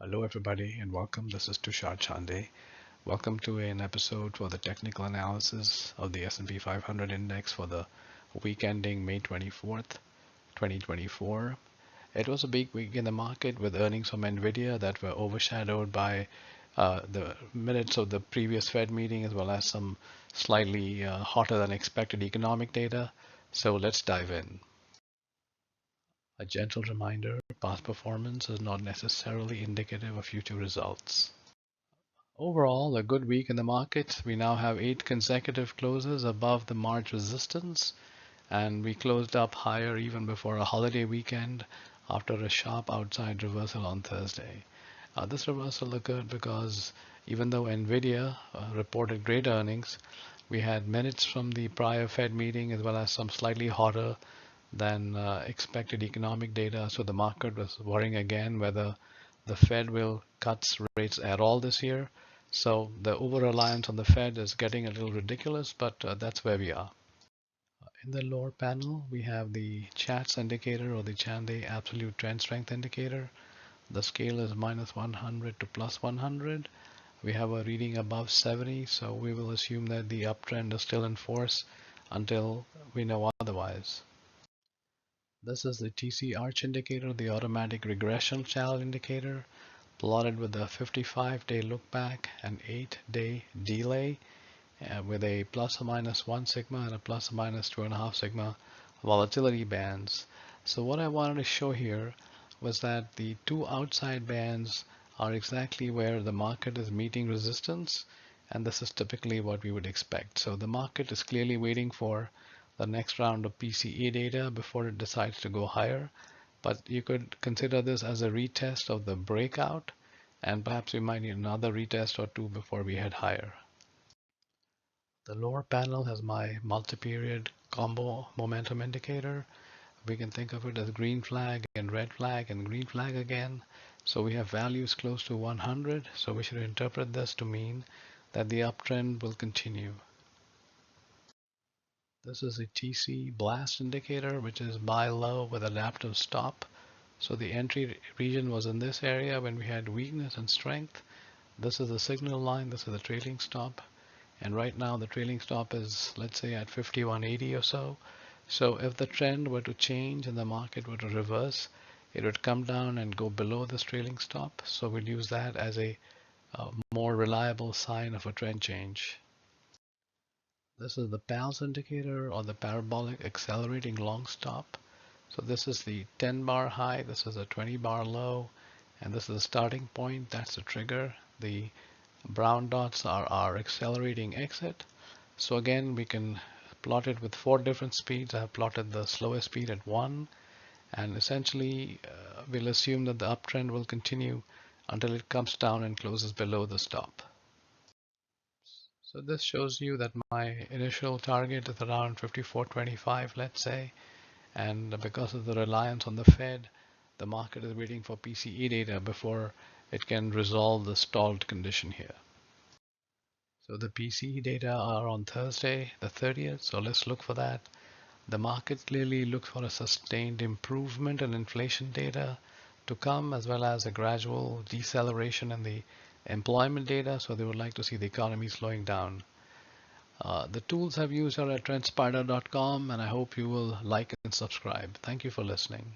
Hello everybody and welcome. This is Tushar Chande. Welcome to an episode for the technical analysis of the S&P 500 index for the week ending May 24th, 2024. It was a big week in the market with earnings from Nvidia that were overshadowed by the minutes of the previous Fed meeting as well as some slightly hotter than expected economic data. So let's dive in. A gentle reminder, past performance is not necessarily indicative of future results. Overall, a good week in the market. We now have 8 consecutive closes above the March resistance, and we closed up higher even before a holiday weekend after a sharp outside reversal on Thursday. This reversal occurred because even though Nvidia reported great earnings, we had minutes from the prior Fed meeting as well as some slightly hotter than expected economic data. So the market was worrying again whether the Fed will cut rates at all this year. So the over-reliance on the Fed is getting a little ridiculous, but that's where we are. In the lower panel, we have the CHATS indicator or the Chande Absolute Trend Strength Indicator. The scale is minus 100 to plus 100. We have a reading above 70, so we will assume that the uptrend is still in force until we know otherwise. This is the TC Arch indicator, the automatic regression channel indicator, plotted with a 55-day look back and 8-day delay with a plus or minus 1 sigma and a plus or minus 2.5 sigma volatility bands. So what I wanted to show here was that the two outside bands are exactly where the market is meeting resistance, and this is typically what we would expect. So the market is clearly waiting for the next round of PCE data before it decides to go higher. But you could consider this as a retest of the breakout, and perhaps we might need another retest or two before we head higher. The lower panel has my multi-period combo momentum indicator. We can think of it as green flag and red flag and green flag again. So we have values close to 100. So we should interpret this to mean that the uptrend will continue. This is a TC blast indicator, which is buy low with adaptive stop. So the entry region was in this area when we had weakness and strength. This is the signal line, this is the trailing stop. And right now the trailing stop is, let's say, at 5180 or so. So if the trend were to change and the market were to reverse, it would come down and go below this trailing stop. So we'll use that as a more reliable sign of a trend change. This is the PALS indicator, or the parabolic accelerating long stop. So this is the 10 bar high, this is a 20 bar low, and this is the starting point. That's the trigger. The brown dots are our accelerating exit. So again, we can plot it with 4 different speeds. I have plotted the slowest speed at 1, and essentially we'll assume that the uptrend will continue until it comes down and closes below the stop. So this shows you that my initial target is around 54.25, let's say, and because of the reliance on the Fed, the market is waiting for PCE data before it can resolve the stalled condition here. So the PCE data are on Thursday, the 30th, so let's look for that. The market clearly looks for a sustained improvement in inflation data to come, as well as a gradual deceleration in the employment data, so they would like to see the economy slowing down. The tools I've used are at TrendSpider.com, and I hope you will like and subscribe. Thank you for listening.